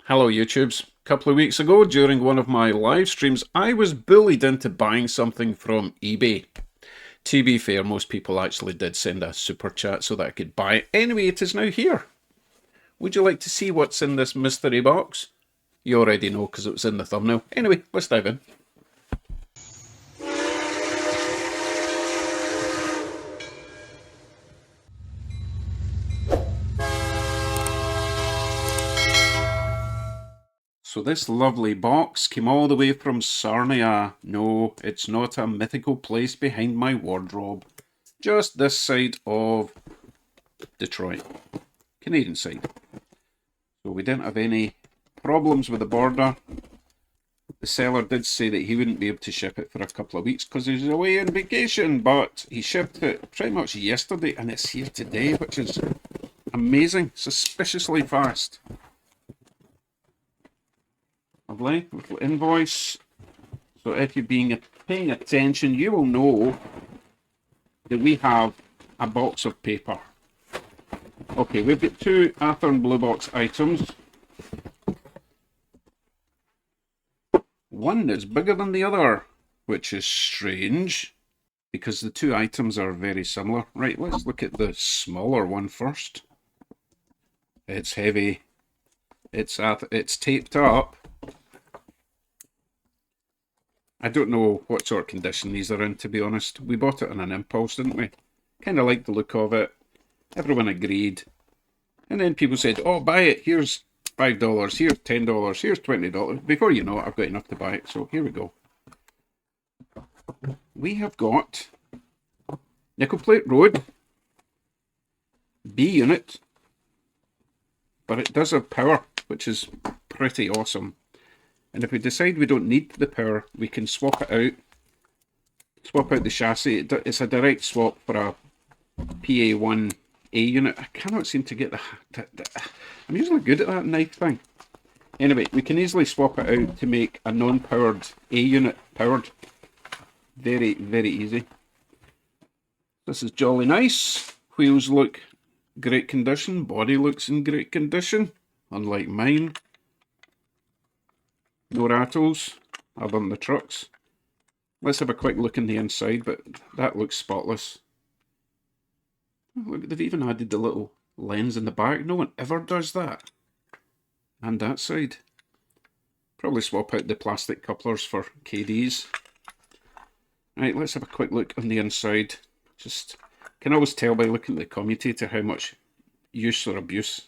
Hello YouTubes. A couple of weeks ago during one of my live streams I was bullied into buying something from eBay. To be fair, most people actually did send a super chat so that I could buy it. Anyway, it is now here. Would you like to see what's in this mystery box? You already know because it was in the thumbnail. Anyway, let's dive in. So this lovely box came all the way from Sarnia. No, it's not a mythical place behind my wardrobe. Just this side of Detroit. Canadian side. So we didn't have any problems with the border. The seller did say that he wouldn't be able to ship it for a couple of weeks because he's away on vacation, but he shipped it pretty much yesterday and it's here today, which is amazing, suspiciously fast. Lovely, little invoice. So if you've been paying attention, you will know that we have a box of paper. Okay, we've got two Athearn Blue Box items. One is bigger than the other, which is strange because the two items are very similar. Right, let's look at the smaller one first. It's heavy. It's taped up. I don't know what sort of condition these are in, to be honest. We bought it on an impulse, didn't we? Kind of liked the look of it. Everyone agreed. And then people said, oh, buy it. Here's $5, here's $10, here's $20. Before you know it, I've got enough to buy it. So here we go. We have got Nickel Plate Road, B unit, but it does have power, which is pretty awesome. And if we decide we don't need the power, we can swap it out. Swap out the chassis. It's a direct swap for a PA1A unit. I cannot seem to get I'm usually good at that knife thing. Anyway, we can easily swap it out to make a non-powered A unit powered. Very, very easy. This is jolly nice. Wheels look great condition. Body looks in great condition, unlike mine. No rattles, other than the trucks. Let's have a quick look in the inside, but that looks spotless. Look, they've even added the little lens in the back. No one ever does that. And that side. Probably swap out the plastic couplers for KDs. Right, let's have a quick look on the inside. Just can always tell by looking at the commutator how much use or abuse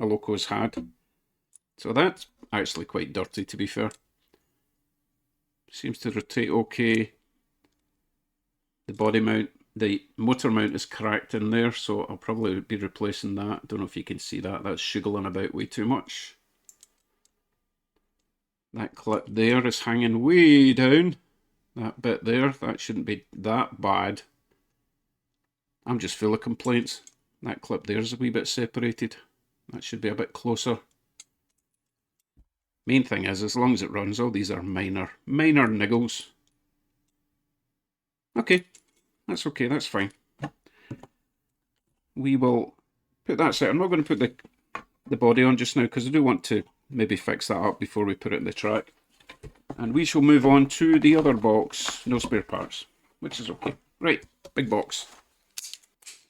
a Loco's had. So that's actually quite dirty, to be fair. Seems to rotate okay. The body mount, the motor mount is cracked in there, so I'll probably be replacing that. Don't know if you can see that. That's shiggling about way too much. That clip there is hanging way down. That bit there, that shouldn't be that bad. I'm just full of complaints. That clip there's a wee bit separated. That should be a bit closer. Main thing is, as long as it runs, all these are minor niggles. Okay, that's fine. We will put that set. I'm not going to put the body on just now because I do want to maybe fix that up before we put it in the track. And we shall move on to the other box, no spare parts, which is okay. Right, big box.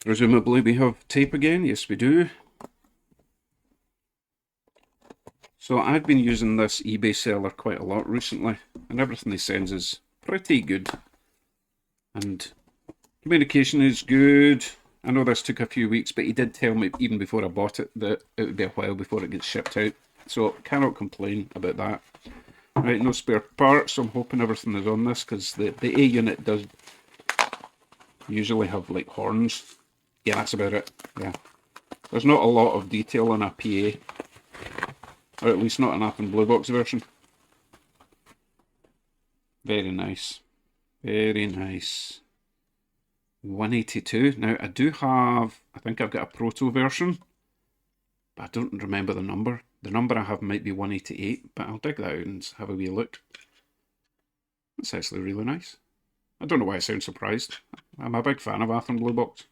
Presumably we have tape again, yes we do. So I've been using this eBay seller quite a lot recently, and everything he sends is pretty good. And communication is good. I know this took a few weeks, but he did tell me even before I bought it that it would be a while before it gets shipped out. So cannot complain about that. Right, no spare parts. So I'm hoping everything is on this because the A unit does usually have like horns. Yeah, that's about it. Yeah, there's not a lot of detail on a PA. Or at least not an Athearn Blue Box version. Very nice. Very nice. 182. Now, I do have, I think I've got a proto version, but I don't remember the number. The number I have might be 188, but I'll dig that out and have a wee look. That's actually really nice. I don't know why I sound surprised. I'm a big fan of Athearn Blue Box.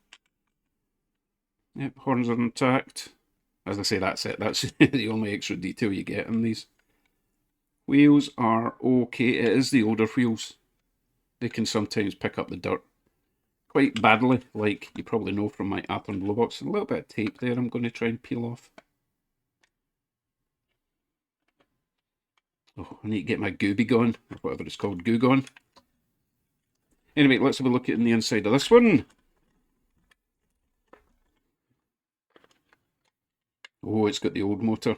Yep, horns are intact. As I say, that's it. That's the only extra detail you get in these. Wheels are okay. It is the older wheels. They can sometimes pick up the dirt quite badly, like you probably know from my Athearn Blue Box. A little bit of tape there I'm going to try and peel off. Oh, I need to get my gooby going, or whatever it's called, goo gone. Anyway, let's have a look at the inside of this one. Oh, it's got the old motor.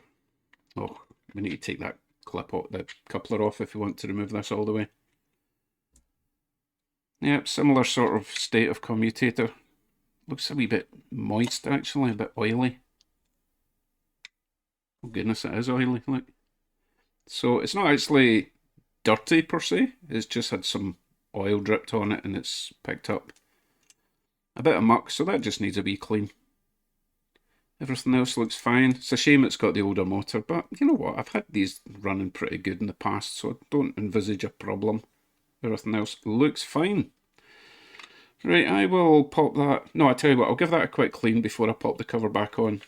Oh, we need to take that clip off, the coupler off if we want to remove this all the way. Yep, similar sort of state of commutator. Looks a wee bit moist actually, a bit oily. Oh goodness, it is oily, look. So it's not actually dirty per se, it's just had some oil dripped on it and it's picked up a bit of muck, so that just needs a wee clean. Everything else looks fine. It's a shame it's got the older motor, but you know what, I've had these running pretty good in the past, so I don't envisage a problem. Everything else looks fine. Right, I will pop that... No, I tell you what, I'll give that a quick clean before I pop the cover back on.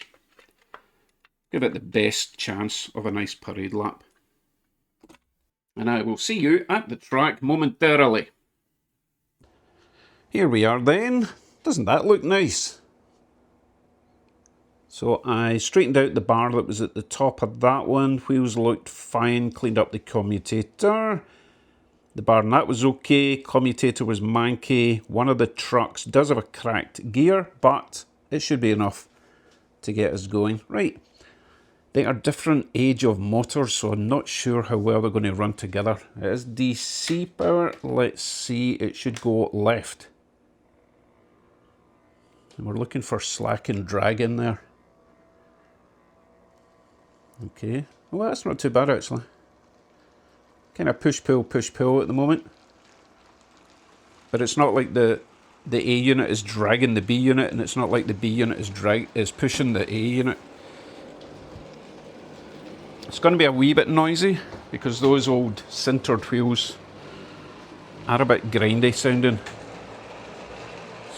Give it the best chance of a nice parade lap. And I will see you at the track momentarily. Here we are then. Doesn't that look nice? So I straightened out the bar that was at the top of that one. Wheels looked fine, cleaned up the commutator. The bar and that was okay. Commutator was manky. One of the trucks does have a cracked gear, but it should be enough to get us going. Right. They are different age of motors, so I'm not sure how well they're going to run together. It is DC power. Let's see. It should go left. And we're looking for slack and drag in there. Okay. Well, that's not too bad actually. Kind of push pull at the moment, but it's not like the A unit is dragging the B unit, and it's not like the B unit is pushing the A unit. It's going to be a wee bit noisy because those old sintered wheels are a bit grindy sounding,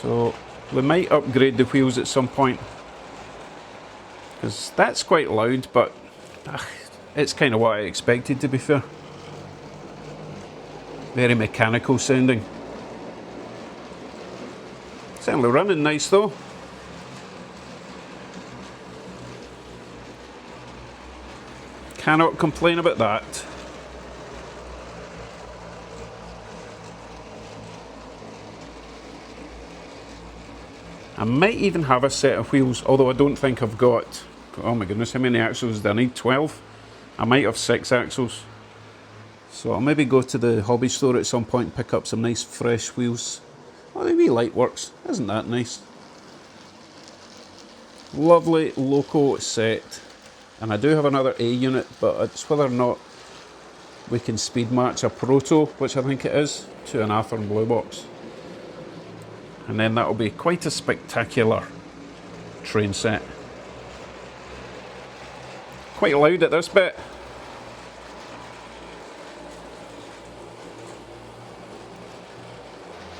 so we might upgrade the wheels at some point because that's quite loud, but it's kind of what I expected, to be fair. Very mechanical sounding. Certainly running nice though. Cannot complain about that. I might even have a set of wheels, although I don't think I've got... Oh my goodness, how many axles do I need? 12? I might have 6 axles. So I'll maybe go to the hobby store at some point and pick up some nice fresh wheels. Oh, the wee light works. Isn't that nice? Lovely Loco set. And I do have another A unit, but it's whether or not we can speed match a Proto, which I think it is, to an Athearn Blue Box. And then that'll be quite a spectacular train set. Quite loud at this bit.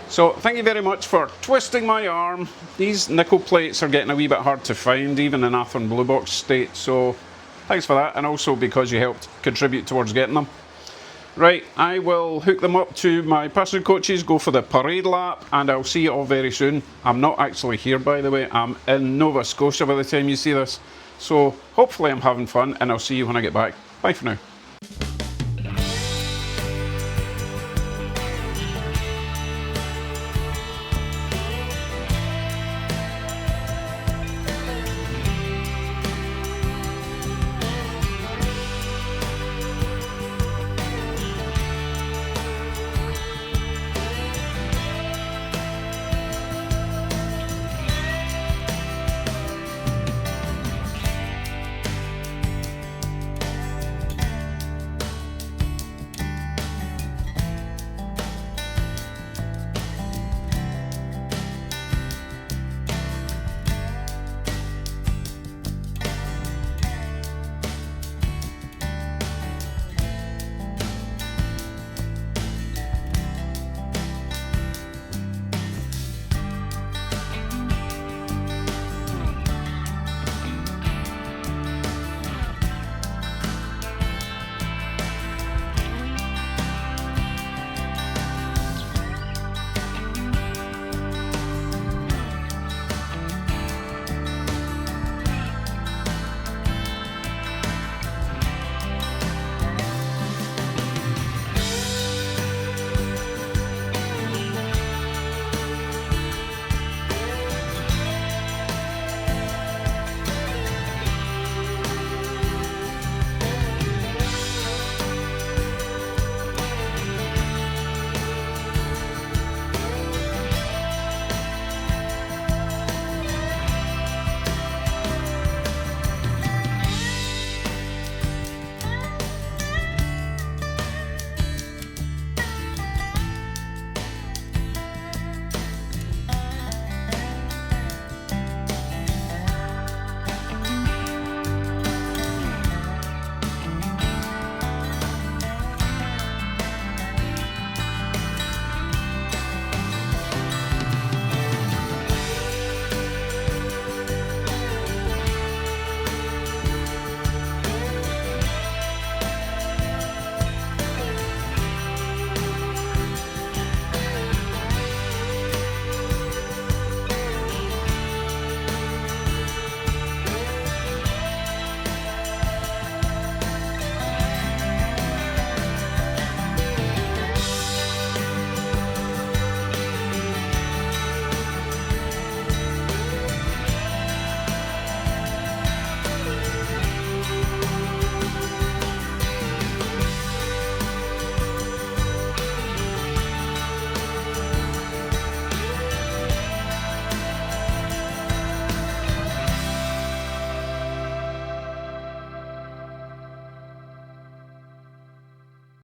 So thank you very much for twisting my arm. These nickel plates are getting a wee bit hard to find, even in Athearn Blue Box state, so thanks for that, and also because you helped contribute towards getting them. Right, I will hook them up to my passenger coaches, go for the parade lap, and I'll see you all very soon. I'm not actually here, by the way. I'm in Nova Scotia by the time you see this. So hopefully I'm having fun, and I'll see you when I get back. Bye for now.